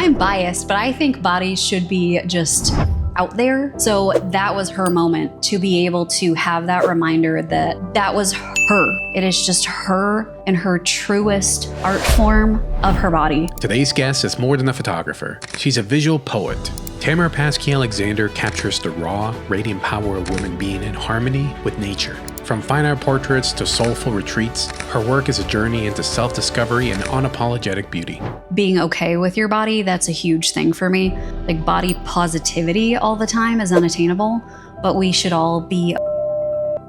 I'm biased, but I think bodies should be just out there. So that was her moment, to be able to have that reminder that that was her. It is just her in her truest art form of her body. Today's guest is more than a photographer. She's a visual poet. Tamara Paskey-Alexander captures the raw, radiant power of women being in harmony with nature. From fine art portraits to soulful retreats, her work is a journey into self-discovery and unapologetic beauty. Being okay with your body, that's a huge thing for me. Like, body positivity all the time is unattainable, but we should all be.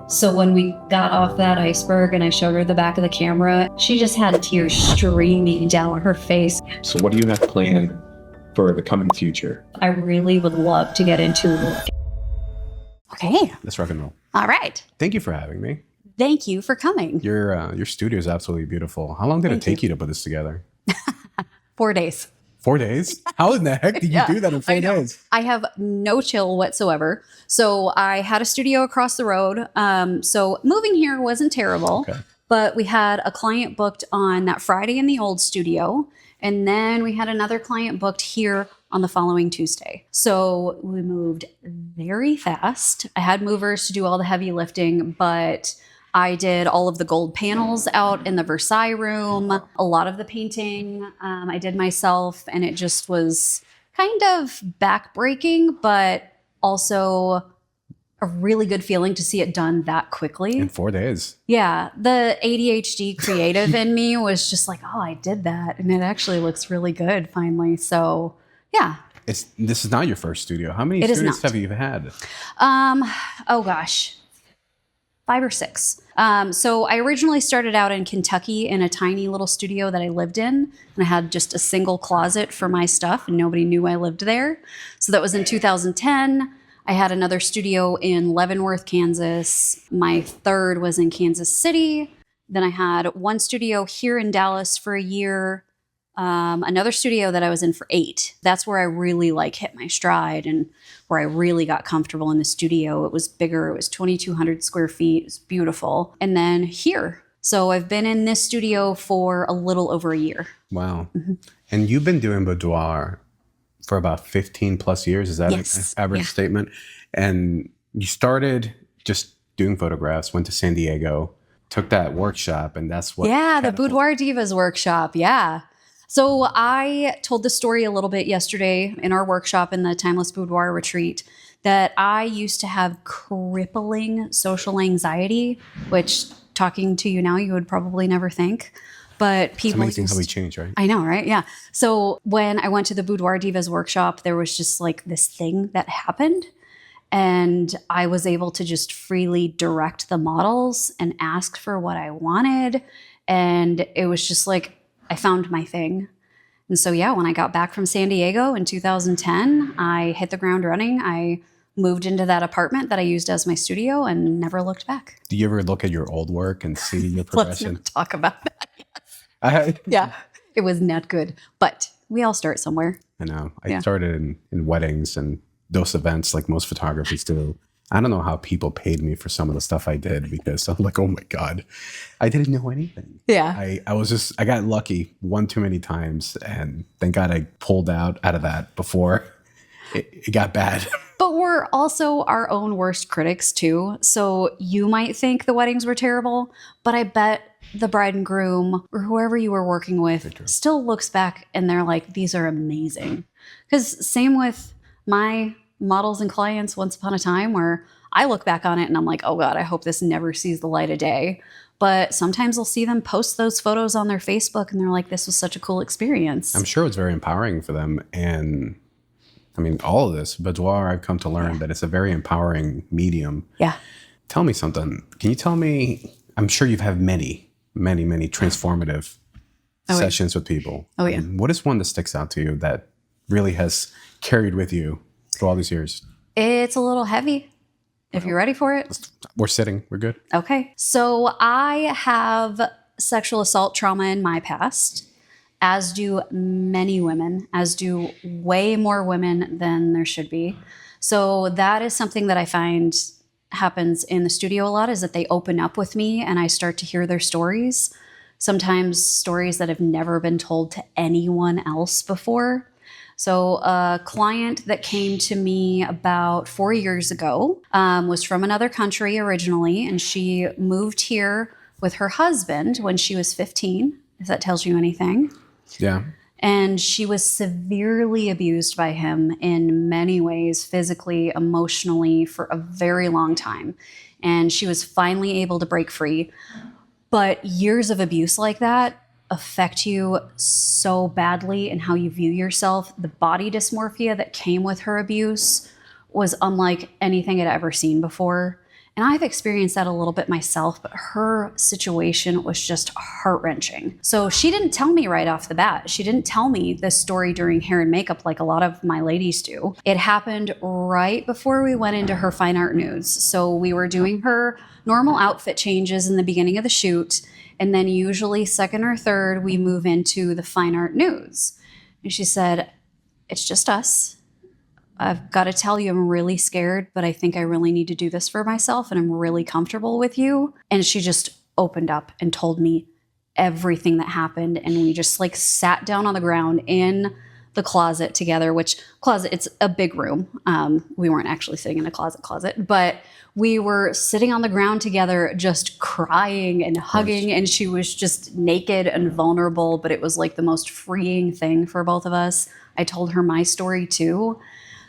So when we got off that iceberg and I showed her the back of the camera, she just had tears streaming down her face. So what do you have planned for the coming future? I really would love to get into. Okay. Let's rock and roll. All right. Thank you for having me. Thank you for coming. Your studio is absolutely beautiful. How long did it take you to put this together? 4 days. 4 days? How in the heck did you do that in 4 days? I have no chill whatsoever. So I had a studio across the road. So moving here wasn't terrible, but we had a client booked on that Friday in the old studio. And then we had another client booked here on the following Tuesday. So we moved very fast. I had movers to do all the heavy lifting, but I did all of the gold panels out in the Versailles room, a lot of the painting I did myself, and it just was kind of backbreaking, but also a really good feeling to see it done that quickly. In 4 days. Yeah. The ADHD creative in me was just like, oh, I did that. And it actually looks really good finally. So yeah. This is not your first studio. How many students have you had? Oh gosh, 5 or 6. So I originally started out in Kentucky in a tiny little studio that I lived in, and I had just a single closet for my stuff and nobody knew I lived there. So that was in 2010. I had another studio in Leavenworth, Kansas. My third was in Kansas City. Then I had one studio here in Dallas for a year. Another studio that I was in for 8. That's where I really hit my stride and where I really got comfortable in the studio. It was bigger. It was 2,200 square feet. It was beautiful. And then here. So I've been in this studio for a little over a year. Wow. Mm-hmm. And you've been doing Boudoir for about 15 plus years. Is that an average statement? And you started just doing photographs, went to San Diego, took that workshop, and that's what... Yeah, the Boudoir Divas workshop. Yeah. So I told the story a little bit yesterday in our workshop in the Timeless Boudoir retreat that I used to have crippling social anxiety, which talking to you now, you would probably never think. But people... It's amazing how we change, right? I know, right? Yeah. So when I went to the Boudoir Divas workshop, there was just this thing that happened. And I was able to just freely direct the models and ask for what I wanted. And it was just I found my thing. And so, yeah, when I got back from San Diego in 2010, I hit the ground running. I moved into that apartment that I used as my studio and never looked back. Do you ever look at your old work and see your progression? Let's not talk about that. Yeah, it was not good. But we all start somewhere. I know. I started in weddings and those events like most photographers do. I don't know how people paid me for some of the stuff I did because I'm like, oh my God, I didn't know anything. Yeah. I got lucky one too many times, and thank God I pulled out of that before it got bad. But we're also our own worst critics too. So you might think the weddings were terrible, but I bet the bride and groom or whoever you were working with still looks back and they're like, these are amazing. Because same with my models and clients once upon a time, where I look back on it and I'm like, oh God, I hope this never sees the light of day. But sometimes I'll see them post those photos on their Facebook and they're like, this was such a cool experience. I'm sure it's very empowering for them. And I mean, all of this, Boudoir, I've come to learn that it's a very empowering medium. Yeah. Tell me something. Can you tell me, I'm sure you've had many transformative sessions with people. Oh, yeah. What is one that sticks out to you that really has carried with you through all these years? It's a little heavy. If you're ready for it. We're sitting. We're good. Okay. So I have sexual assault trauma in my past, as do many women, as do way more women than there should be. So that is something that I find happens in the studio a lot, is that they open up with me and I start to hear their stories. Sometimes stories that have never been told to anyone else before. So a client that came to me about 4 years ago was from another country originally, and she moved here with her husband when she was 15, if that tells you anything. Yeah. And she was severely abused by him in many ways, physically, emotionally, for a very long time. And she was finally able to break free. But years of abuse like that affect you so badly in how you view yourself. The body dysmorphia that came with her abuse was unlike anything I'd ever seen before. And I've experienced that a little bit myself, but her situation was just heart-wrenching. So she didn't tell me right off the bat. She didn't tell me this story during hair and makeup like a lot of my ladies do. It happened right before we went into her fine art nudes. So we were doing her normal outfit changes in the beginning of the shoot, and then usually second or third, we move into the fine art nudes. And she said, "It's just us. I've got to tell you, I'm really scared, but I think I really need to do this for myself, and I'm really comfortable with you." And she just opened up and told me everything that happened. And we just like sat down on the ground in the closet together, it's a big room. We weren't actually sitting in a closet, but we were sitting on the ground together, just crying and hugging. And she was just naked and vulnerable, but it was like the most freeing thing for both of us. I told her my story too.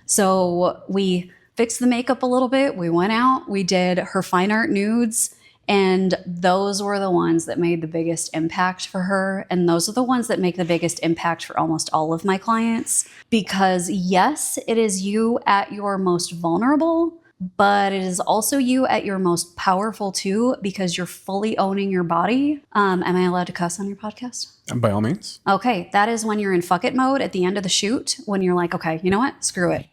So we fixed the makeup a little bit. We went out, we did her fine art nudes, and those were the ones that made the biggest impact for her. And those are the ones that make the biggest impact for almost all of my clients. Because yes, it is you at your most vulnerable, but it is also you at your most powerful too, because you're fully owning your body. Am I allowed to cuss on your podcast? By all means. Okay, that is when you're in fuck it mode at the end of the shoot, when you're like, okay, you know what? Screw it.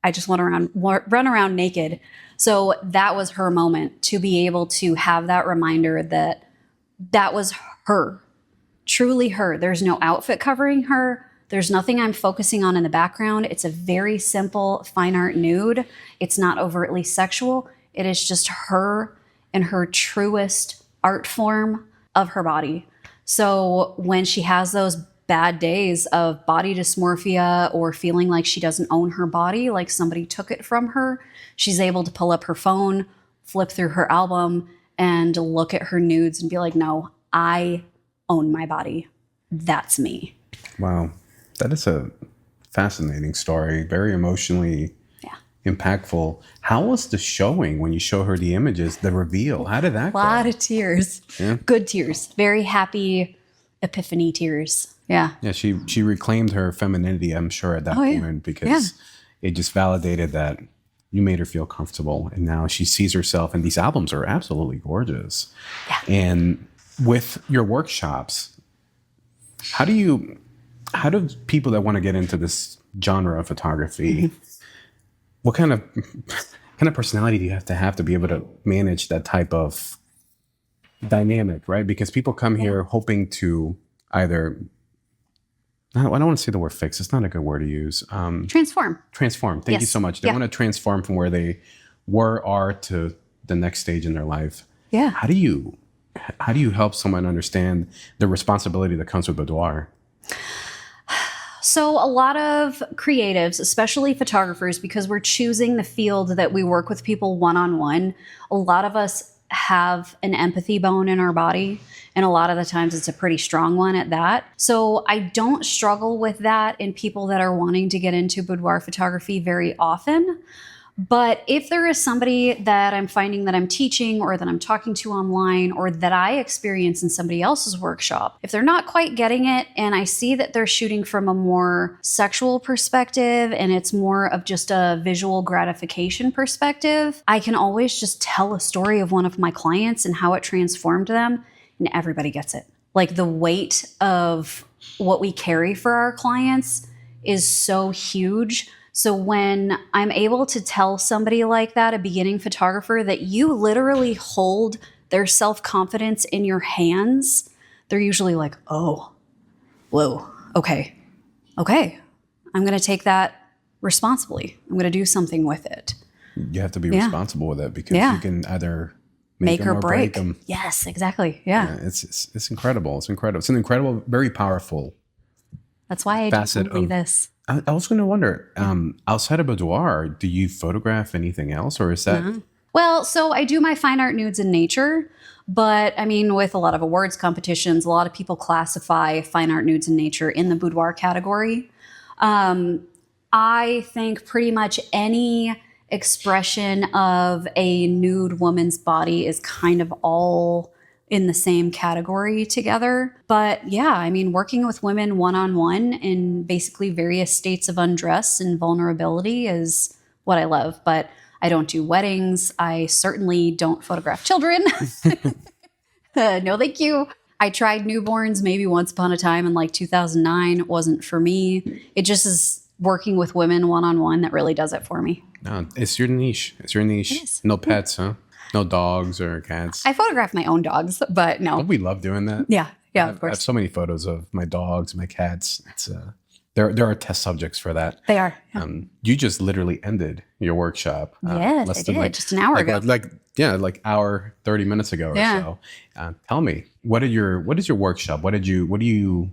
I just want to run around naked. So that was her moment, to be able to have that reminder that that was her, truly her. There's no outfit covering her. There's nothing I'm focusing on in the background. It's a very simple fine art nude. It's not overtly sexual. It is just her in her truest art form of her body. So when she has those bad days of body dysmorphia or feeling like she doesn't own her body, like somebody took it from her, she's able to pull up her phone, flip through her album, and look at her nudes and be like, no, I own my body. That's me. Wow. That is a fascinating story. Very emotionally impactful. How was the showing when you show her the images, the reveal? How did that go? A lot of tears. Yeah. Good tears. Very happy epiphany tears. Yeah. Yeah, she reclaimed her femininity, I'm sure, at that point, because it just validated that you made her feel comfortable. And now she sees herself, and these albums are absolutely gorgeous. Yeah. And with your workshops, how do people that want to get into this genre of photography, what kind of personality do you have to be able to manage that type of dynamic, right? Because people come here hoping to either, I don't want to say the word fix. It's not a good word to use. Transform. Thank you so much. They want to transform from where they are to the next stage in their life. Yeah. How do you help someone understand the responsibility that comes with Boudoir? So a lot of creatives, especially photographers, because we're choosing the field that we work with people one-on-one, a lot of us have an empathy bone in our body. And a lot of the times it's a pretty strong one at that. So I don't struggle with that in people that are wanting to get into boudoir photography very often. But if there is somebody that I'm finding that I'm teaching or that I'm talking to online or that I experience in somebody else's workshop, if they're not quite getting it and I see that they're shooting from a more sexual perspective and it's more of just a visual gratification perspective, I can always just tell a story of one of my clients and how it transformed them, and everybody gets it. Like, the weight of what we carry for our clients is so huge. So when I'm able to tell somebody like that, a beginning photographer, that you literally hold their self-confidence in your hands, they're usually like, oh, whoa, okay. I'm going to take that responsibly. I'm going to do something with it. You have to be responsible with it, because you can either make them or break them. Yes, exactly. Yeah. It's incredible. It's incredible. It's an incredible, very powerful That's why I do facet only of this. I was going to wonder, outside of Boudoir, do you photograph anything else, or is that? Well, so I do my fine art nudes in nature, but I mean, with a lot of awards competitions, a lot of people classify fine art nudes in nature in the boudoir category. I think pretty much any expression of a nude woman's body is kind of all in the same category together. But yeah, I mean, working with women one-on-one in basically various states of undress and vulnerability is what I love. But I don't do weddings. I certainly don't photograph children. No, thank you. I tried newborns maybe once upon a time in like 2009. It wasn't for me. It just is working with women one-on-one that really does it for me. No, it's your niche. It's your niche. No pets, huh? No dogs or cats. I photograph my own dogs, but no. Oh, we love doing that. Yeah, of course. I have so many photos of my dogs, my cats. It's there are test subjects for that. They are. You just literally ended your workshop. Yes, I did. Just an hour ago. Like hour 30 minutes ago or so. Tell me, what is your workshop? What do you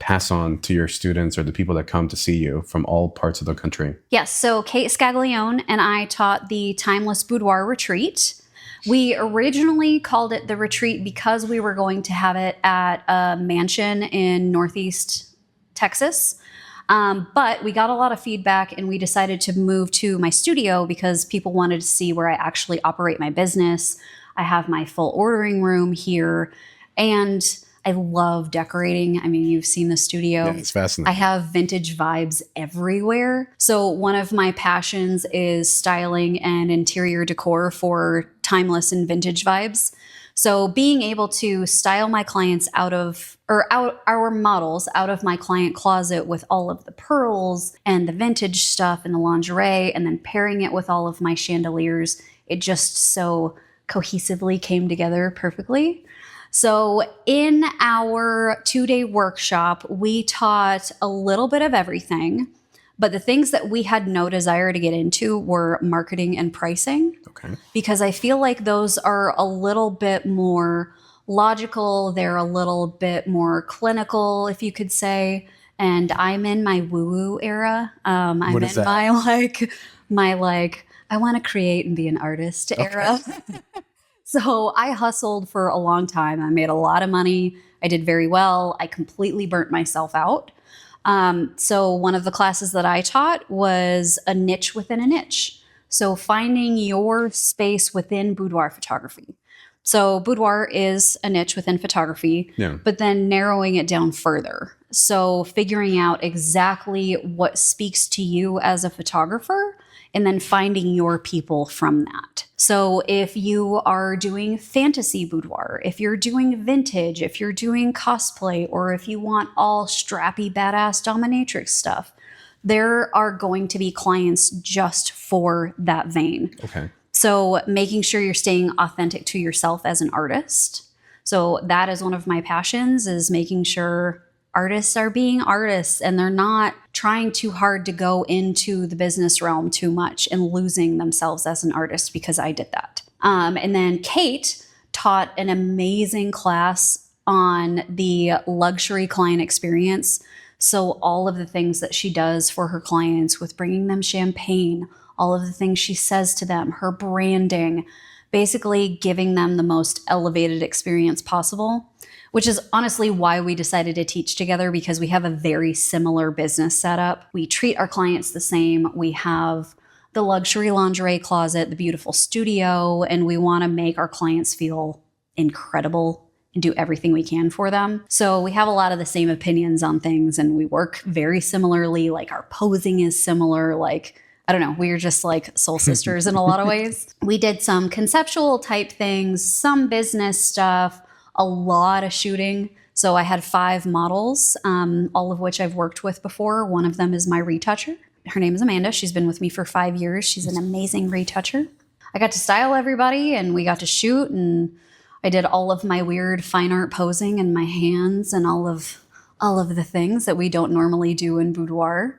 pass on to your students or the people that come to see you from all parts of the country? Yes. So Kate Scaglione and I taught the Timeless Boudoir Retreat. We originally called it the retreat because we were going to have it at a mansion in Northeast Texas. But we got a lot of feedback and we decided to move to my studio because people wanted to see where I actually operate my business. I have my full ordering room here and I love decorating. I mean, you've seen the studio. Yeah, it's fascinating. I have vintage vibes everywhere. So one of my passions is styling and interior decor for timeless and vintage vibes. So being able to style my clients our models out of my client closet with all of the pearls and the vintage stuff and the lingerie, and then pairing it with all of my chandeliers, it just so cohesively came together perfectly. So in our 2-day workshop, we taught a little bit of everything, but the things that we had no desire to get into were marketing and pricing. Okay. Because I feel like those are a little bit more logical. They're a little bit more clinical, if you could say. And I'm in my woo-woo era. I'm what in is that? my I want to create and be an artist era. So I hustled for a long time. I made a lot of money. I did very well. I completely burnt myself out. So one of the classes that I taught was a niche within a niche. So finding your space within boudoir photography. So boudoir is a niche within photography, but then narrowing it down further. So figuring out exactly what speaks to you as a photographer and then finding your people from that. So if you are doing fantasy boudoir, if you're doing vintage, if you're doing cosplay, or if you want all strappy, badass dominatrix stuff, there are going to be clients just for that vein. Okay. So making sure you're staying authentic to yourself as an artist. So that is one of my passions, is making sure artists are being artists and they're not trying too hard to go into the business realm too much and losing themselves as an artist, because I did that. And then Kate taught an amazing class on the luxury client experience. So all of the things that she does for her clients with bringing them champagne, all of the things she says to them, her branding, basically giving them the most elevated experience possible, which is honestly why we decided to teach together, because we have a very similar business setup. We treat our clients the same. We have the luxury lingerie closet, the beautiful studio, and we want to make our clients feel incredible and do everything we can for them. So we have a lot of the same opinions on things and we work very similarly. Like our posing is similar. Like, I don't know, we're just like soul sisters in a lot of ways. We did some conceptual type things, some business stuff, a lot of shooting. So I had 5 models, all of which I've worked with before. One of them is my retoucher. Her name is Amanda. She's been with me for 5 years. She's an amazing retoucher. I got to style everybody and we got to shoot, and I did all of my weird fine art posing and my hands and all of the things that we don't normally do in boudoir.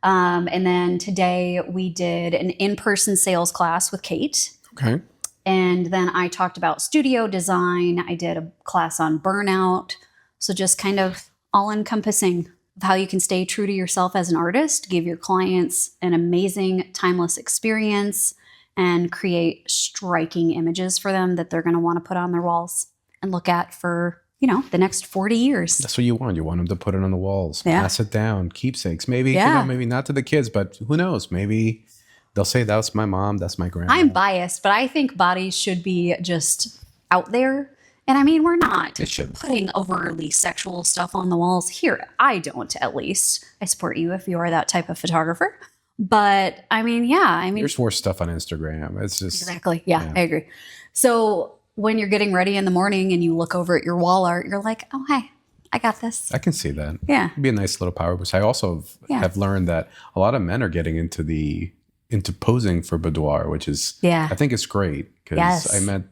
And then today we did an in-person sales class with Kate. Okay. And then I talked about studio design. I did a class on burnout. So just kind of all encompassing. of how you can stay true to yourself as an artist, give your clients an amazing, timeless experience, and create striking images for them that they're going to want to put on their walls and look at for, the next 40 years. That's what you want. You want them to put it on the walls, Yeah. pass it down, keepsakes. Maybe, Yeah. maybe not to the kids, but who knows? Maybe they'll say, that's my mom, that's my grandma. I'm biased, but I think bodies should be just out there. And I mean, we're not It should. putting overly sexual stuff on the walls here. I don't, at least. I support you if you are that type of photographer. But I mean, There's worse stuff on Instagram. It's just exactly. Yeah, I agree. So when you're getting ready in the morning and you look over at your wall art, you're like, oh, hey, I got this. I can see that. Yeah. It'd be a nice little power boost. I also have learned that a lot of men are getting into posing for Boudoir, which is, I think it's great because I met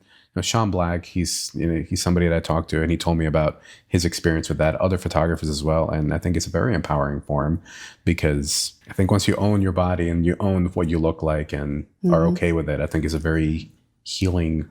Sean Black. He's somebody that I talked to, and he told me about his experience with that, other photographers as well. And I think it's very empowering for him, because I think once you own your body and you own what you look like and are okay with it, I think it's a very healing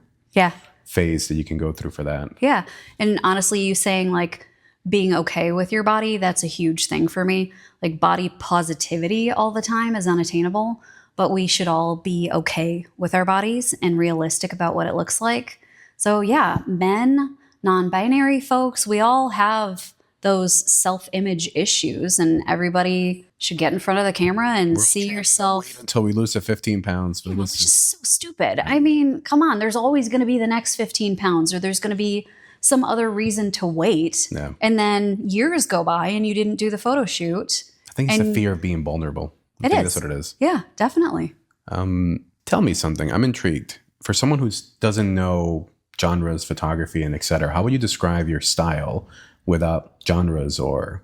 phase that you can go through for that. Yeah. And honestly, you saying like being okay with your body, that's a huge thing for me. Like body positivity all the time is unattainable, but we should all be okay with our bodies and realistic about what it looks like. So yeah, men, non-binary folks, we all have those self-image issues, and everybody should get in front of the camera and see yourself until we lose the 15 pounds. Which is so stupid. I mean, come on, there's always going to be the next 15 pounds, or there's going to be some other reason to wait. Yeah. And then years go by and you didn't do the photo shoot. I think it's the fear of being vulnerable. I think that's what it is. Yeah, definitely. Tell me something. I'm intrigued. For someone who doesn't know genres, photography, and et cetera, how would you describe your style without genres or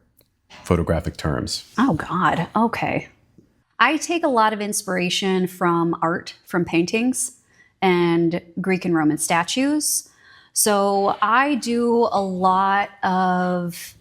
photographic terms? Oh, God. Okay. I take a lot of inspiration from art, from paintings and Greek and Roman statues. So I do a lot of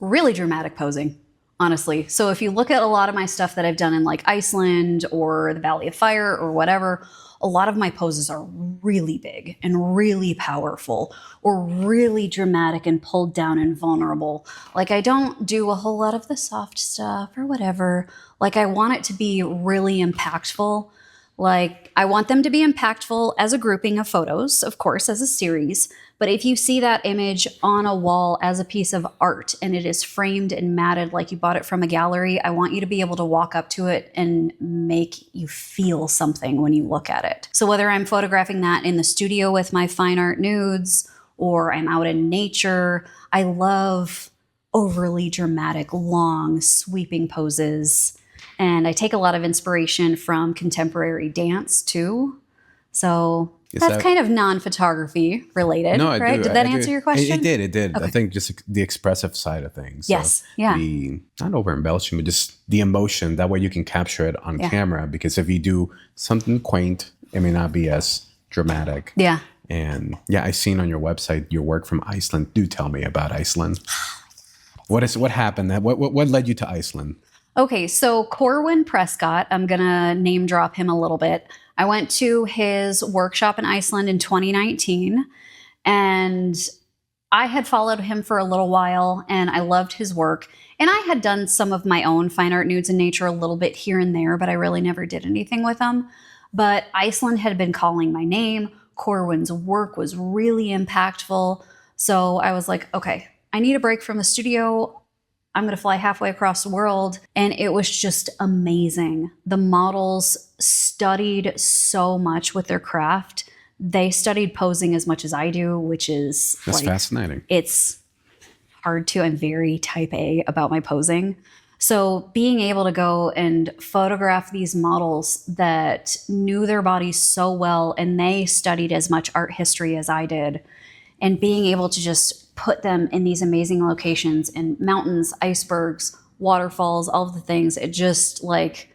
really dramatic posing, honestly. So if you look at a lot of my stuff that I've done in like Iceland or the Valley of Fire or whatever, a lot of my poses are really big and really powerful or really dramatic and pulled down and vulnerable. Like I don't do a whole lot of the soft stuff or whatever. Like I want it to be really impactful. Like I want them to be impactful as a grouping of photos, of course, as a series. But if you see that image on a wall as a piece of art and it is framed and matted like you bought it from a gallery, I want you to be able to walk up to it and make you feel something when you look at it. So whether I'm photographing that in the studio with my fine art nudes or I'm out in nature, I love overly dramatic, long, sweeping poses. And I take a lot of inspiration from contemporary dance too. So that's kind of non-photography related, no, right? Did that answer your question? It did. Okay. I think just the expressive side of things. Yes. So yeah. Not over embellishing, but just the emotion. That way you can capture it on camera. Because if you do something quaint, it may not be as dramatic. Yeah. And I've seen on your website your work from Iceland. Do tell me about Iceland. What happened? What led you to Iceland? Okay, so Corwin Prescott, I'm going to name drop him a little bit. I went to his workshop in Iceland in 2019, and I had followed him for a little while, and I loved his work. And I had done some of my own fine art nudes in nature a little bit here and there, but I really never did anything with them. But Iceland had been calling my name. Corwin's work was really impactful. So I was like, okay, I need a break from the studio. I'm going to fly halfway across the world. And it was just amazing. The models studied so much with their craft. They studied posing as much as I do, which is That's fascinating. It's hard to. I'm very type A about my posing. So being able to go and photograph these models that knew their bodies so well and they studied as much art history as I did, and being able to just put them in these amazing locations in mountains, icebergs, waterfalls, all of the things. It just like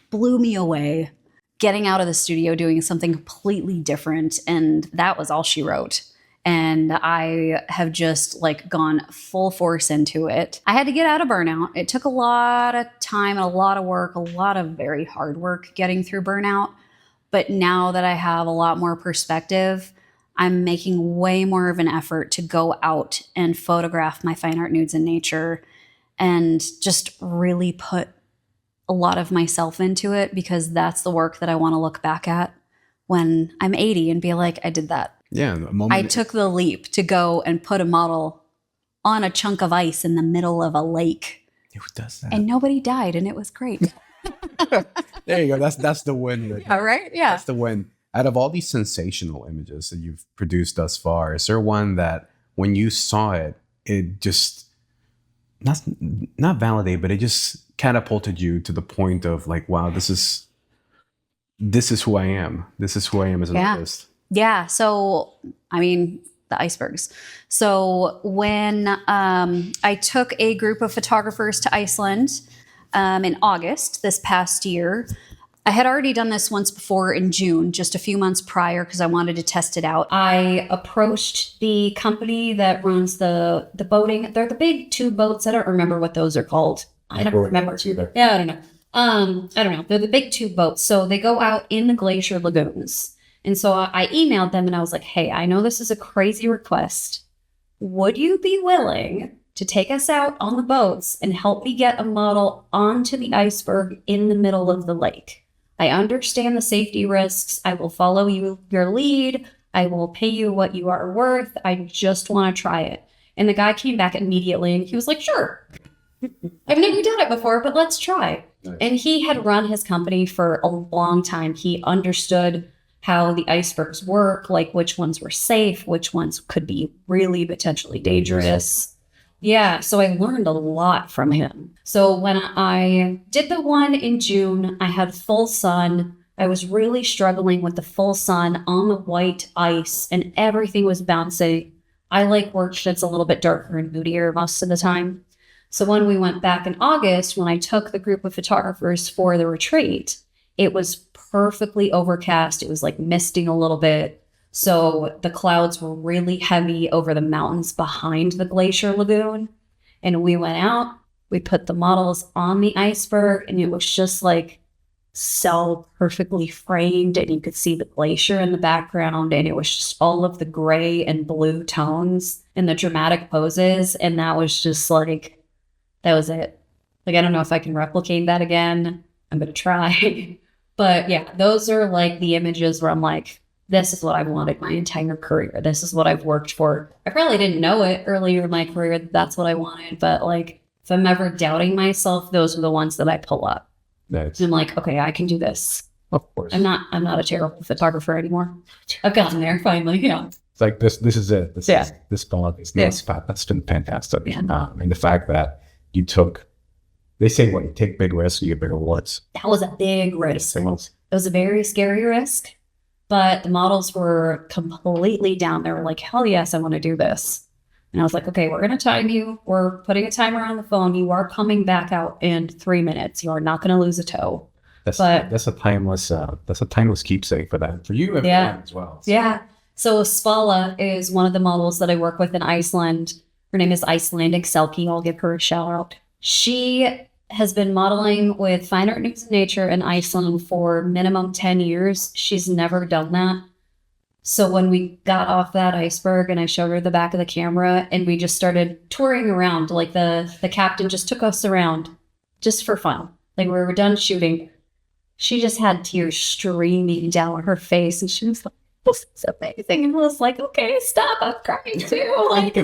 blew me away getting out of the studio, doing something completely different. And that was all she wrote. And I have just like gone full force into it. I had to get out of burnout. It took a lot of time and a lot of work, a lot of very hard work getting through burnout. But now that I have a lot more perspective, I'm making way more of an effort to go out and photograph my fine art nudes in nature and just really put a lot of myself into it, because that's the work that I want to look back at when I'm 80 and be like, I did that. Yeah. I took the leap to go and put a model on a chunk of ice in the middle of a lake. Who does that? And nobody died, and it was great. There you go. That's the win. All right. Yeah. That's the win. Out of all these sensational images that you've produced thus far, is there one that when you saw it, it just not validate, but it just catapulted you to the point of like, wow, this is who I am. This is who I am as an artist. Yeah. So, I mean, the icebergs. So when I took a group of photographers to Iceland in August this past year, I had already done this once before in June, just a few months prior, because I wanted to test it out. I approached the company that runs the boating. They're the big tube boats. I don't remember what those are called. I don't remember either. Yeah, I don't know. I don't know. They're the big tube boats. So they go out in the glacier lagoons. And so I emailed them and I was like, hey, I know this is a crazy request. Would you be willing to take us out on the boats and help me get a model onto the iceberg in the middle of the lake? I understand the safety risks. I will follow your lead. I will pay you what you are worth. I just want to try it. And the guy came back immediately and he was like, sure. I've never done it before, but let's try. Nice. And he had run his company for a long time. He understood how the icebergs work, like which ones were safe, which ones could be really potentially dangerous. Yeah, so I learned a lot from him. So when I did the one in June, I had full sun. I was really struggling with the full sun on the white ice and everything was bouncing. I like work that's a little bit darker and moodier most of the time. So when we went back in August, when I took the group of photographers for the retreat, it was perfectly overcast. It was like misting a little bit. So the clouds were really heavy over the mountains behind the glacier lagoon. And we went out, we put the models on the iceberg, and it was just like so perfectly framed. And you could see the glacier in the background. And it was just all of the gray and blue tones and the dramatic poses. And that was just like, that was it. Like, I don't know if I can replicate that again. I'm going to try. But yeah, those are like the images where I'm like, this is what I wanted my entire career. This is what I've worked for. I probably didn't know it earlier in my career that that's what I wanted. But like, if I'm ever doubting myself, those are the ones that I pull up. Nice. I'm like, okay, I can do this. Of course. I'm not a terrible photographer anymore. I've gotten there finally. Yeah. It's like this is it. This spot is this spot. That's been fantastic. Yeah. I mean, the fact that you took, they say what, you take big risks, you get bigger rewards. That was a big risk. It was a very scary risk. But the models were completely down. They were like, hell yes, I want to do this. And I was like, okay, we're going to time you. We're putting a timer on the phone. You are coming back out in 3 minutes. You are not going to lose a toe. That's a timeless keepsake for that. For you and as well. So. Yeah. So Svala is one of the models that I work with in Iceland. Her name is Icelandic Selkie. I'll give her a shout out. She has been modeling with Fine Art News and Nature in Iceland for minimum 10 years. She's never done that. So when we got off that iceberg and I showed her the back of the camera and we just started touring around, like the captain just took us around just for fun. Like we were done shooting. She just had tears streaming down her face and she was like, this is amazing. And I was like, okay, stop, I'm crying too. Like,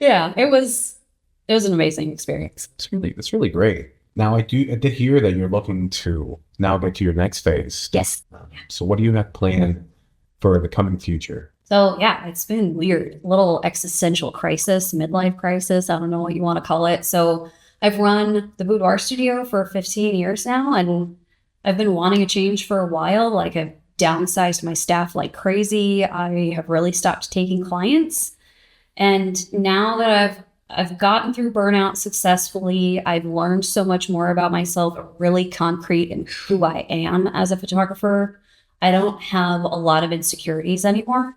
yeah, it was an amazing experience. It's really great. Now I did hear that you're looking to now get to your next phase. Yes. So what do you have planned for the coming future? So yeah, it's been weird. A little existential crisis, midlife crisis. I don't know what you want to call it. So I've run the Boudoir studio for 15 years now, and I've been wanting a change for a while. Like I've downsized my staff like crazy. I have really stopped taking clients. And now that I've gotten through burnout successfully. I've learned so much more about myself, really concrete in who I am as a photographer. I don't have a lot of insecurities anymore.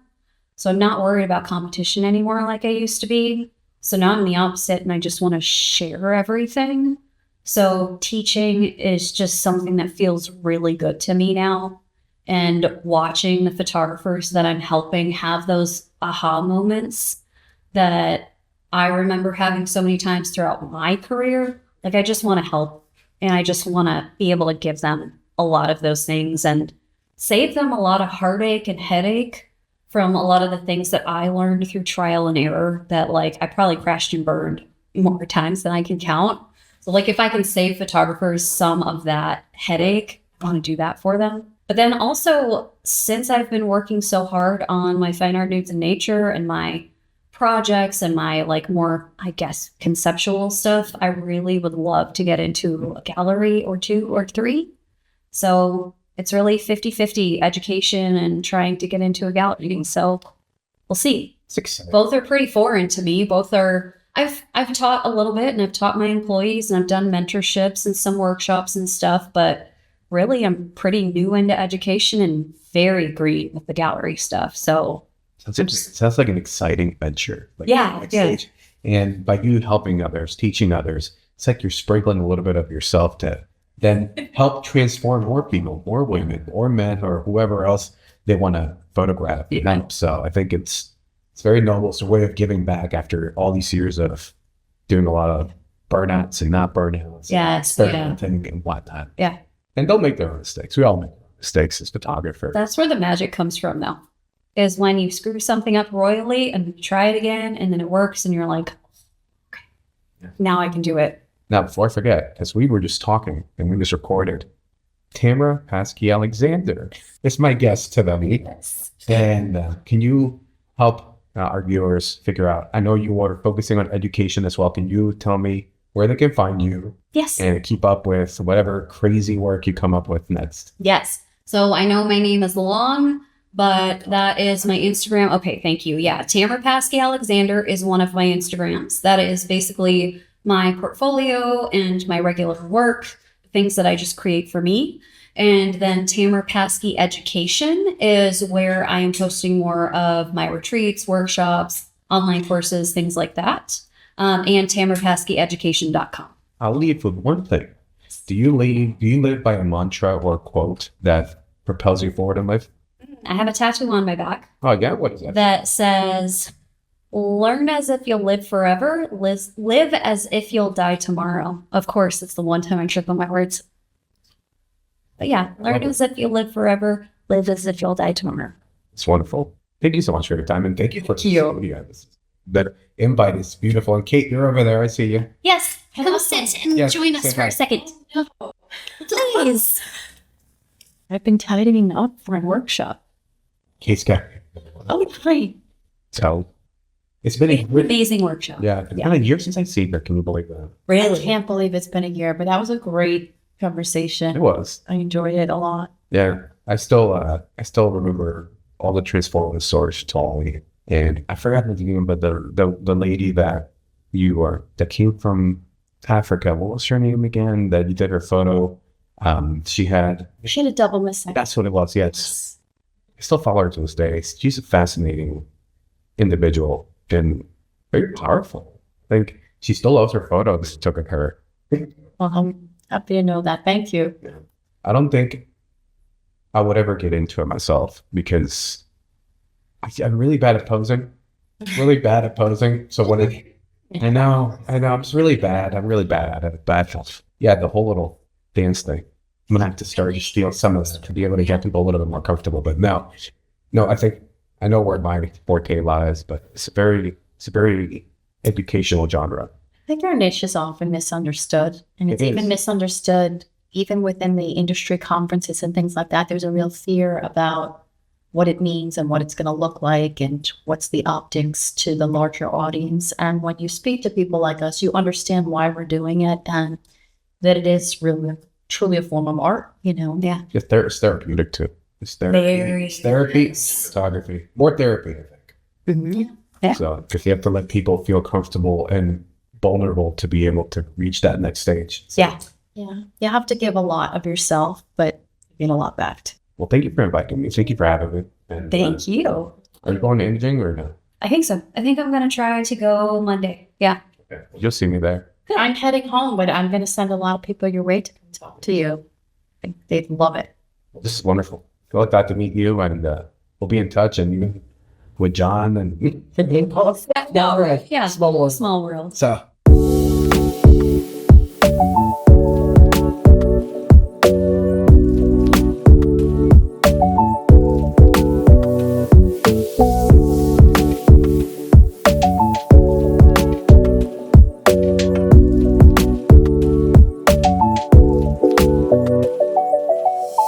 So I'm not worried about competition anymore like I used to be. So now I'm the opposite and I just want to share everything. So teaching is just something that feels really good to me now. And watching the photographers that I'm helping have those aha moments that I remember having so many times throughout my career, like I just want to help and I just want to be able to give them a lot of those things and save them a lot of heartache and headache from a lot of the things that I learned through trial and error that like I probably crashed and burned more times than I can count. So like if I can save photographers some of that headache, I want to do that for them. But then also, since I've been working so hard on my fine art nudes in nature and my projects and my like more, I guess, conceptual stuff, I really would love to get into a gallery or 2 or 3. So it's really 50-50 education and trying to get into a gallery. So we'll see. Both are pretty foreign to me. Both are, I've taught a little bit and I've taught my employees and I've done mentorships and some workshops and stuff, but really I'm pretty new into education and very green with the gallery stuff. So sounds like an exciting venture. Like yeah. And by you helping others, teaching others, it's like you're sprinkling a little bit of yourself to then help transform more people, more women, or men, or whoever else they want to photograph. Yeah. So I think it's very noble. It's a way of giving back after all these years of doing a lot of burnouts and not burnouts. Yes. And whatnot. Yeah. And don't make their own mistakes. We all make mistakes as photographers. That's where the magic comes from, though, is when you screw something up royally and you try it again and then it works and you're like, okay, now I can do it. Now, before I forget, as we were just talking and we just recorded, Tamara Paskey-Alexander is my guest today. Yes. And can you help our viewers figure out, I know you are focusing on education as well. Can you tell me where they can find you? Yes. And keep up with whatever crazy work you come up with next? Yes. So I know my name is long, but that is my Instagram. Okay, thank you. Yeah, Tamara Paskey-Alexander is one of my Instagrams. That is basically my portfolio and my regular work, things that I just create for me. And then Tamara Paskey Education is where I am posting more of my retreats, workshops, online courses, things like that. And TamaraPaskeyEducation.com. I'll leave with one thing. Do you live by a mantra or a quote that propels you forward in life? I have a tattoo on my back. Oh, yeah? What is that? That says, learn as if you'll live forever, live as if you'll die tomorrow. Of course, it's the one time I trip on my words. But yeah, learn as if you'll live forever, live as if you'll die tomorrow. It's wonderful. Thank you so much for your time. And thank you for that invite is beautiful. And Kate, you're over there. I see you. Yes. Come sit and join us for a second. Please. I've been tidying up for a workshop. Kate's got. Oh, great. So it's been an amazing workshop. Yeah. It's been a year since I've seen her. Can you believe that? Really? I can't believe it's been a year, but that was a great conversation. It was. I enjoyed it a lot. Yeah. I still remember all the transformative stories she told me. And I forgot the name, but the lady that that came from Africa, what was her name again? That you did her photo. She had a double mistake. That's what it was. Yes. I still follow her to this day. She's a fascinating individual and very powerful. I think she still loves her photos she took of her. Well, I'm happy to know that. Thank you. I don't think I would ever get into it myself because I'm really bad at posing. So when I know, I'm just really bad. I'm really bad at it. But yeah, the whole little dance thing. I'm gonna have to start to steal some of that to be able to get people a little bit more comfortable. But no, I think I know where my forte lies, but it's a very educational genre. I think our niche is often misunderstood, and it's even misunderstood even within the industry conferences and things like that. There's a real fear about what it means and what it's going to look like and what's the optics to the larger audience. And when you speak to people like us, you understand why we're doing it and that it is really truly a form of art, Yeah. It's therapeutic too. It's therapy. It's therapy. Photography. More therapy, I think. Mm-hmm. Yeah. So because you have to let people feel comfortable and vulnerable to be able to reach that next stage. So. Yeah. You have to give a lot of yourself, but you get a lot back. Well, thank you for inviting me. Thank you for having me. And, thank you. Are you going to imaging or no? I think so. I think I'm going to try to go Monday. Yeah. Okay. You'll see me there. I'm heading home, but I'm going to send a lot of people your way to talk to you. I think they'd love it. Well, this is wonderful. I feel like I got to meet you, and we'll be in touch. And with John and No, Right. yeah, Small world. small world. So